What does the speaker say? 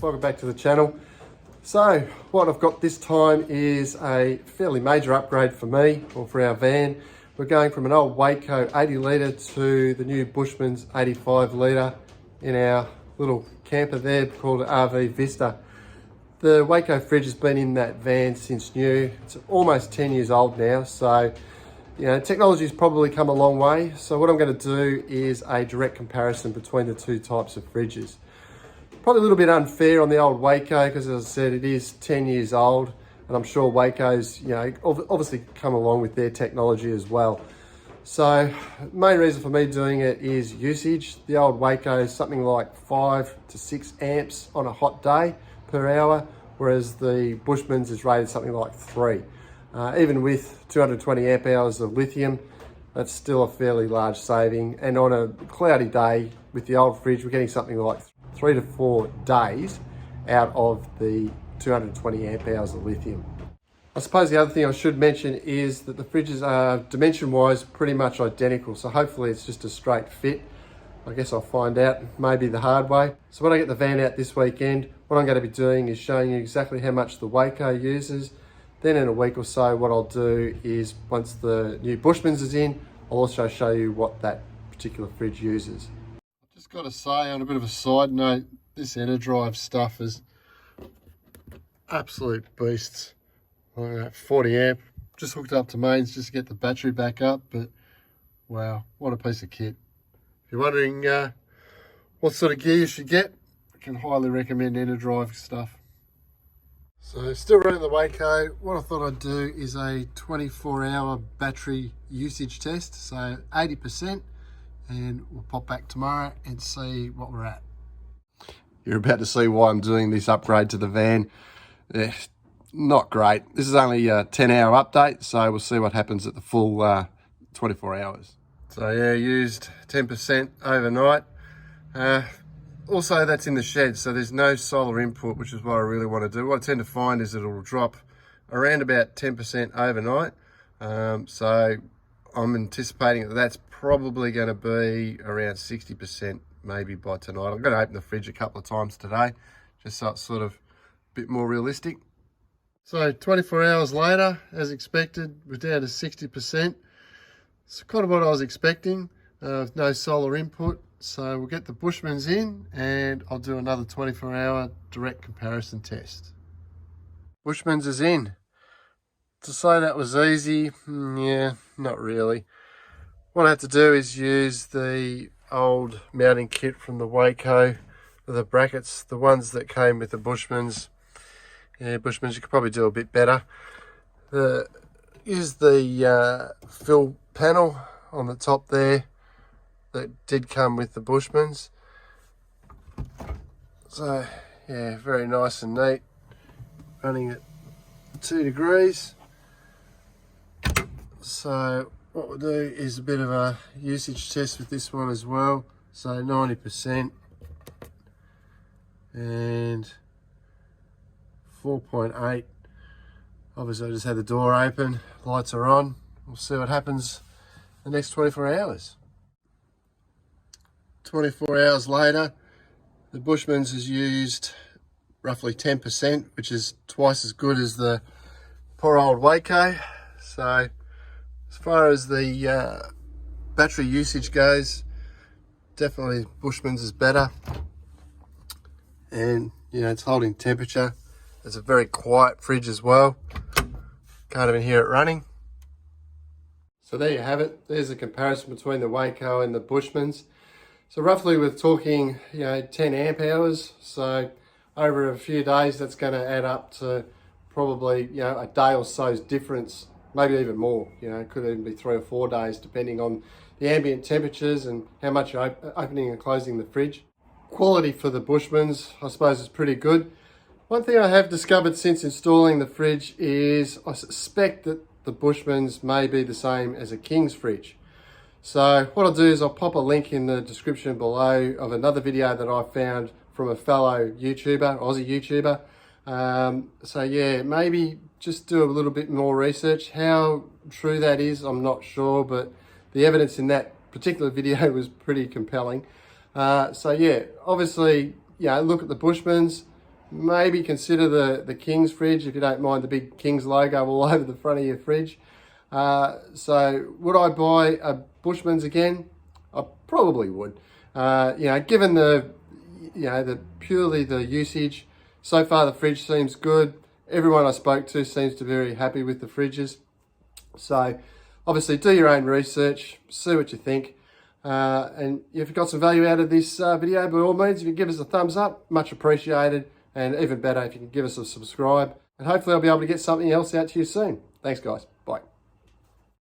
welcome back to the channel. So what I've got this time is a fairly major upgrade for me, or for our van. We're going from an old Waeco 80 litre to the new Bushmans 85 litre in our little camper there called RV Vista. The Waeco fridge has been in that van since new. It's almost 10 years old now, so you know, technology's probably come a long way. So what I'm going to do is a direct comparison between the two types of fridges. Probably a little bit unfair on the old Waeco because, as I said, it is 10 years old, and I'm sure Waeco's, you know, obviously come along with their technology as well. So main reason for me doing it is usage. The old Waeco is something like 5 to 6 amps on a hot day per hour, whereas the Bushmans is rated something like 3. Even with 220 amp hours of lithium, that's still a fairly large saving. And on a cloudy day with the old fridge, we're getting something like 3 to 4 days out of the 220 amp hours of lithium. I suppose the other thing I should mention is that the fridges are dimension-wise pretty much identical. So hopefully it's just a straight fit. I guess I'll find out maybe the hard way. So when I get the van out this weekend, what I'm going to be doing is showing you exactly how much the Waeco uses. Then in a week or so, what I'll do is, once the new Bushmans is in, I'll also show you what that particular fridge uses. I've just got to say, on a bit of a side note, this EnerDrive stuff is absolute beasts. Like that 40 amp, just hooked up to mains just to get the battery back up, but wow, what a piece of kit. If you're wondering what sort of gear you should get, I can highly recommend EnerDrive stuff. So still running the Waeco. What I thought I'd do is a 24-hour battery usage test, so 80%, and we'll pop back tomorrow and see what we're at. You're about to see why I'm doing this upgrade to the van. Not great. This is only a 10-hour update, so we'll see what happens at the full 24 hours. So yeah, used 10% overnight. Also, that's in the shed, so there's no solar input, which is what I really want to do. What I tend to find is that it'll drop around about 10% overnight. So I'm anticipating that that's probably going to be around 60% maybe by tonight. I'm going to open the fridge a couple of times today, just so it's sort of a bit more realistic. So 24 hours later, as expected, we're down to 60%. It's kind of what I was expecting. No solar input. So we'll get the Bushmans in and I'll do another 24-hour direct comparison test. Bushmans is in. To say that was easy, yeah, not really. What I had to do is use the old mounting kit from the Waeco with the brackets, the ones that came with the Bushmans. Yeah, Bushmans, you could probably do a bit better. Use the fill panel on the top there that did come with the Bushmans. So yeah, very nice and neat. Running at 2 degrees. So what we'll do is a bit of a usage test with this one as well. So 90% and 4.8. Obviously I just had the door open, lights are on. We'll see what happens the next 24 hours. 24 hours later, the Bushmans has used roughly 10%, which is twice as good as the poor old Waeco. So as far as the battery usage goes, definitely Bushmans is better. And you know, it's holding temperature. It's a very quiet fridge as well. Can't even hear it running. So there you have it. There's a comparison between the Waeco and the Bushmans. So roughly we're talking, you know, 10 amp hours. So over a few days, that's going to add up to probably, you know, a day or so's difference, maybe even more. You know, it could even be 3 or 4 days, depending on the ambient temperatures and how much you're opening and closing the fridge. Quality for the Bushmans, I suppose, is pretty good. One thing I have discovered since installing the fridge is I suspect that the Bushmans may be the same as a King's fridge. So what I'll do is I'll pop a link in the description below of another video that I found from a fellow YouTuber, Aussie YouTuber. So yeah, maybe just do a little bit more research. How true that is, I'm not sure, but the evidence in that particular video was pretty compelling. So yeah, obviously, yeah, look at the Bushmans. maybe consider the King's fridge if you don't mind the big King's logo all over the front of your fridge. So would I buy a Bushmans again? I probably would. Given the purely the usage, so far the fridge seems good. Everyone I spoke to seems to be very happy with the fridges. So obviously do your own research, see what you think. And if you got some value out of this video, by all means, if you give us a thumbs up, much appreciated. And even better if you can give us a subscribe. And hopefully I'll be able to get something else out to you soon. Thanks guys. Bye.